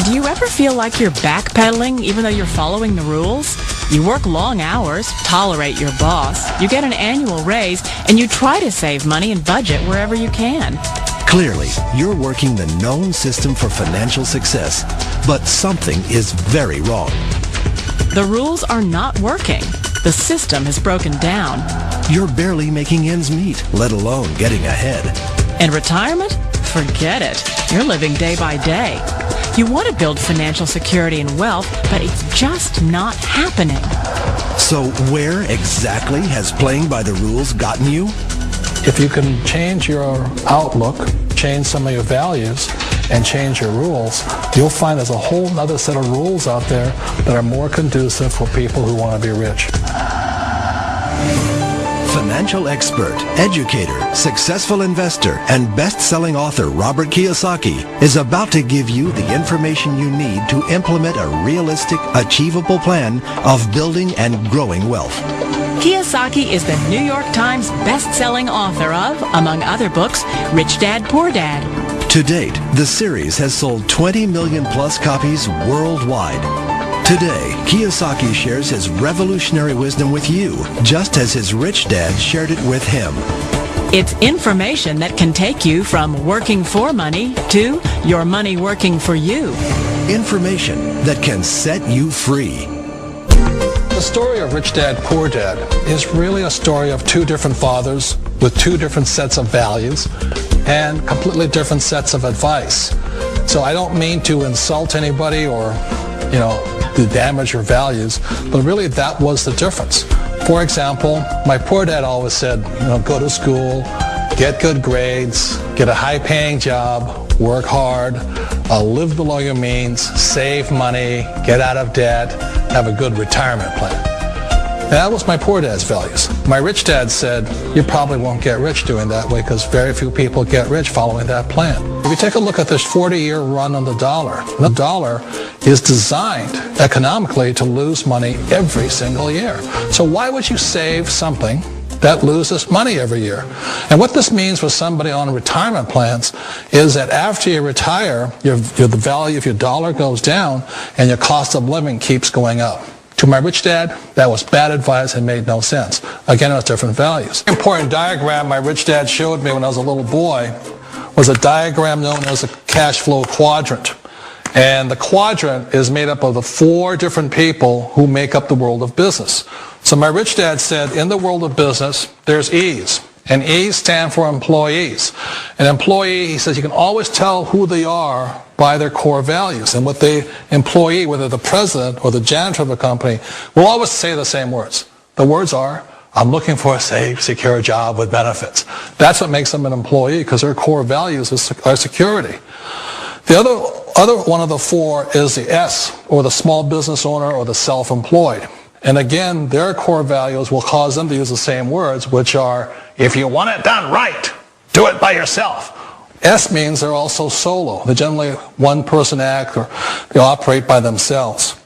Do you ever feel like you're backpedaling even though you're following the rules? You work long hours, tolerate your boss, you get an annual raise, and you try to save money and budget wherever you can. Clearly, you're working the known system for financial success, but something is very wrong. The rules are not working. The system has broken down. You're barely making ends meet, let alone getting ahead. And retirement? Forget it. You're living day by day. You want to build financial security and wealth, but it's just not happening. So where exactly has playing by the rules gotten you? If you can change your outlook, change some of your values, and change your rules, you'll find there's a whole other set of rules out there that are more conducive for people who want to be rich. Financial expert, educator, successful investor, and best-selling author Robert Kiyosaki is about to give you the information you need to implement a realistic, achievable plan of building and growing wealth. Kiyosaki is the New York Times best-selling author of, among other books, Rich Dad, Poor Dad. To date, the series has sold 20 million plus copies worldwide. Today, Kiyosaki shares his revolutionary wisdom with you, just as his rich dad shared it with him. It's information that can take you from working for money to your money working for you. Information that can set you free. The story of Rich Dad, Poor Dad is really a story of two different fathers with two different sets of values and completely different sets of advice. So I don't mean to insult anybody or, to damage your values, but really that was the difference. For example, my poor dad always said, go to school, get good grades, get a high-paying job, work hard, live below your means, save money, get out of debt, have a good retirement plan. That was my poor dad's values. My rich dad said, you probably won't get rich doing that way because very few people get rich following that plan. If you take a look at this 40-year run on the dollar is designed economically to lose money every single year. So why would you save something that loses money every year? And what this means for somebody on retirement plans is that after you retire, the value of your dollar goes down and your cost of living keeps going up. To my rich dad, that was bad advice and made no sense. Again, it was different values. An important diagram my rich dad showed me when I was a little boy was a diagram known as a cash flow quadrant. And the quadrant is made up of the four different people who make up the world of business. So my rich dad said, in the world of business, there's E's. And E's stand for employees. An employee, he says, you can always tell who they are by their core values. And what the employee, whether the president or the janitor of a company, will always say the same words. The words are, I'm looking for a safe, secure job with benefits. That's what makes them an employee, because their core values are security. The other one of the four is the S, or the small business owner or the self-employed. And again, their core values will cause them to use the same words, which are, if you want it done right, do it by yourself. S means they're also solo. They're generally one-person act, or they operate by themselves.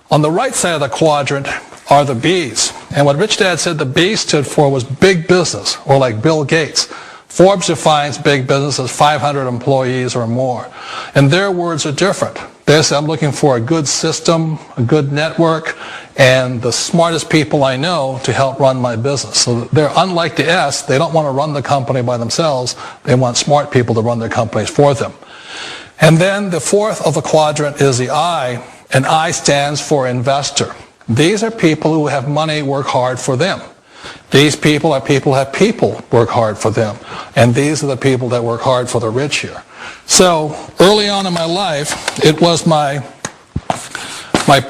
On the right side of the quadrant are the B's. And what Rich Dad said the B stood for was big business, or like Bill Gates. Forbes defines big business as 500 employees or more. And their words are different. They say, I'm looking for a good system, a good network, and the smartest people I know to help run my business. So they're unlike the S. They don't want to run the company by themselves. They want smart people to run their companies for them. And then the fourth of the quadrant is the I, and I stands for investor. These are people who have money work hard for them. These people are people who have people work hard for them. And these are the people that work hard for the rich here. So early on in my life, it was my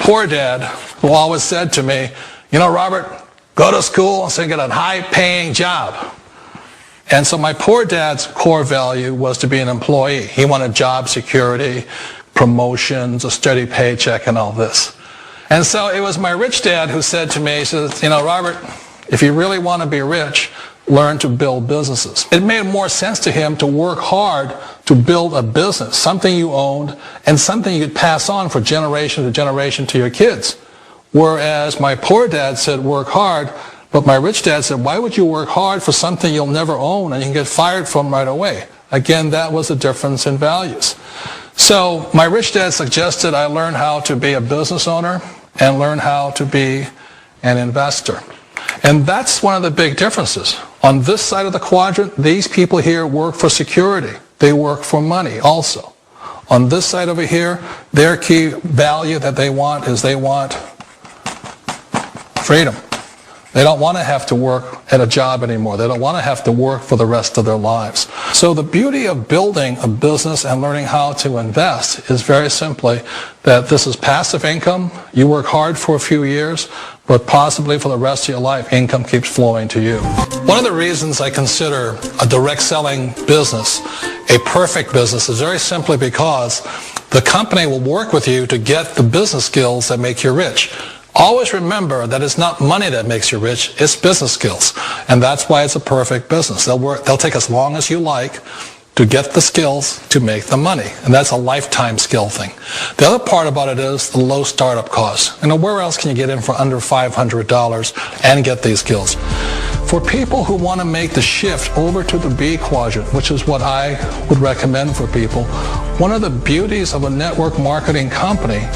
poor dad who always said to me, Robert, go to school and get a high-paying job. And so my poor dad's core value was to be an employee. He wanted job security, promotions, a steady paycheck, and all this. And so it was my rich dad who said to me, he says, Robert, if you really want to be rich, learn to build businesses. It made more sense to him to work hard to build a business, something you owned, and something you could pass on for generation to generation to your kids. Whereas my poor dad said work hard, but my rich dad said, why would you work hard for something you'll never own and you can get fired from right away? Again, that was the difference in values. So my rich dad suggested I learn how to be a business owner and learn how to be an investor. And that's one of the big differences. On this side of the quadrant, these people here work for security. They work for money also. On this side over here, their key value that they want is they want freedom. They don't want to have to work at a job anymore. They don't want to have to work for the rest of their lives. So the beauty of building a business and learning how to invest is very simply that this is passive income. You work hard for a few years, but possibly for the rest of your life, income keeps flowing to you. One of the reasons I consider a direct selling business a perfect business is very simply because the company will work with you to get the business skills that make you rich. Always remember that it's not money that makes you rich, it's business skills. And that's why it's a perfect business. They'll take as long as you like to get the skills to make the money. And that's a lifetime skill thing. The other part about it is the low startup cost. Where else can you get in for under $500 and get these skills? For people who want to make the shift over to the B quadrant, which is what I would recommend for people, one of the beauties of a network marketing company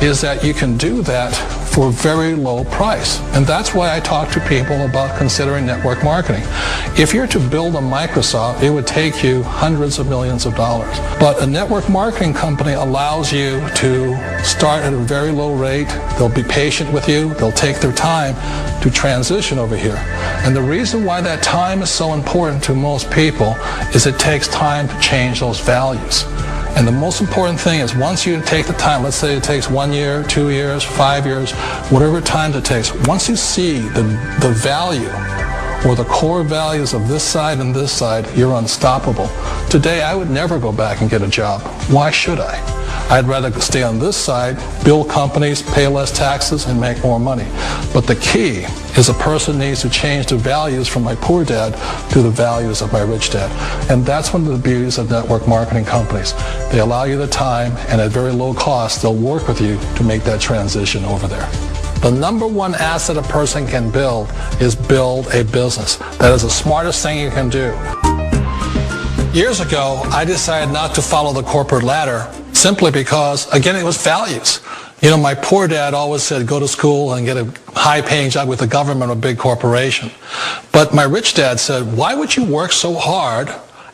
is that you can do that for a very low price. And that's why I talk to people about considering network marketing. If you're to build a Microsoft, it would take you hundreds of millions of dollars. But a network marketing company allows you to start at a very low rate. They'll be patient with you. They'll take their time to transition over here. And the reason why that time is so important to most people is it takes time to change those values. And the most important thing is once you take the time, let's say it takes 1 year, 2 years, 5 years, whatever time it takes, once you see the value or the core values of this side and this side, you're unstoppable. Today, I would never go back and get a job. Why should I? I'd rather stay on this side, build companies, pay less taxes, and make more money. But the key is a person needs to change the values from my poor dad to the values of my rich dad. And that's one of the beauties of network marketing companies. They allow you the time, and at very low cost, they'll work with you to make that transition over there. The number one asset a person can build is build a business. That is the smartest thing you can do. Years ago, I decided not to follow the corporate ladder simply because, again, it was values. My poor dad always said, go to school and get a high-paying job with the government or a big corporation. But my rich dad said, why would you work so hard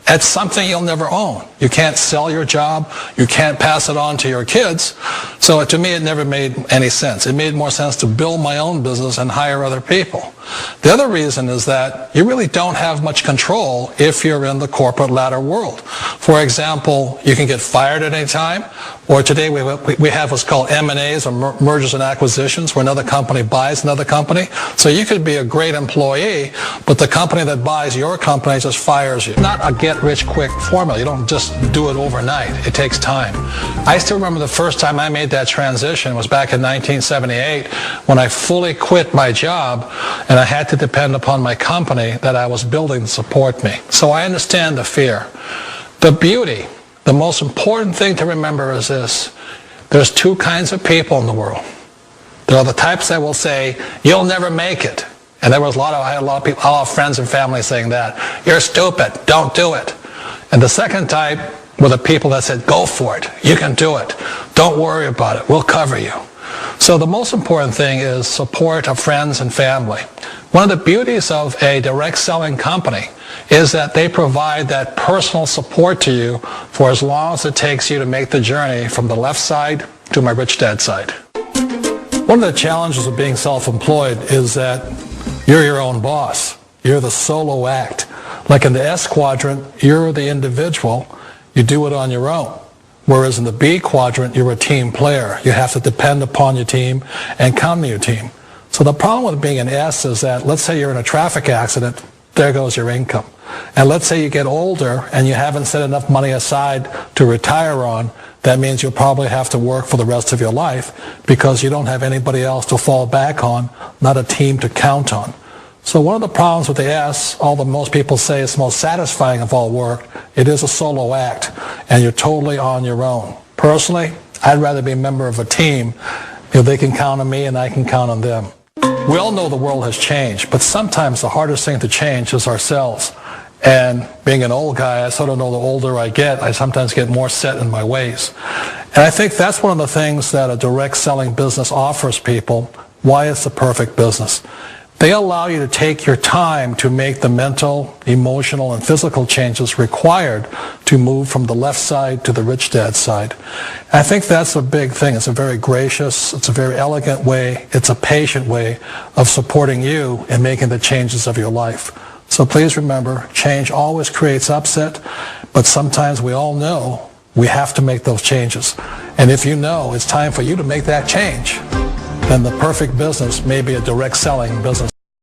at something you'll never own? You can't sell your job. You can't pass it on to your kids. So to me, it never made any sense. It made more sense to build my own business and hire other people. The other reason is that you really don't have much control if you're in the corporate ladder world. For example, you can get fired at any time, or today we have what's called M&As, or mergers and acquisitions, where another company buys another company. So you could be a great employee, but the company that buys your company just fires you. Not a get-rich-quick formula. You don't just do it overnight. It takes time. I still remember the first time I made that transition was back in 1978 when I fully quit my job and I had to depend upon my company that I was building to support me. So I understand the fear. The beauty, the most important thing to remember is this. There's two kinds of people in the world. There are the types that will say, you'll never make it. And I had a lot of people, a lot of friends and family saying that. You're stupid. Don't do it. And the second type were the people that said, go for it. You can do it. Don't worry about it. We'll cover you. So the most important thing is support of friends and family. One of the beauties of a direct selling company is that they provide that personal support to you for as long as it takes you to make the journey from the left side to my rich dad side. One of the challenges of being self-employed is that you're your own boss. You're the solo act. Like in the S quadrant, you're the individual. You do it on your own. Whereas in the B quadrant, you're a team player. You have to depend upon your team and count on your team. So the problem with being an S is that, let's say you're in a traffic accident, there goes your income. And let's say you get older and you haven't set enough money aside to retire on, that means you'll probably have to work for the rest of your life because you don't have anybody else to fall back on, not a team to count on. So one of the problems with the S, although most people say it's the most satisfying of all work, it is a solo act, and you're totally on your own. Personally, I'd rather be a member of a team. They can count on me and I can count on them. We all know the world has changed, but sometimes the hardest thing to change is ourselves. And being an old guy, I sort of know the older I get, I sometimes get more set in my ways. And I think that's one of the things that a direct selling business offers people, why it's the perfect business. They allow you to take your time to make the mental, emotional, and physical changes required to move from the left side to the rich dad side. And I think that's a big thing. It's a very gracious, it's a very elegant way, it's a patient way of supporting you in making the changes of your life. So please remember, change always creates upset, but sometimes we all know we have to make those changes. And if you know it's time for you to make that change, then the perfect business may be a direct selling business.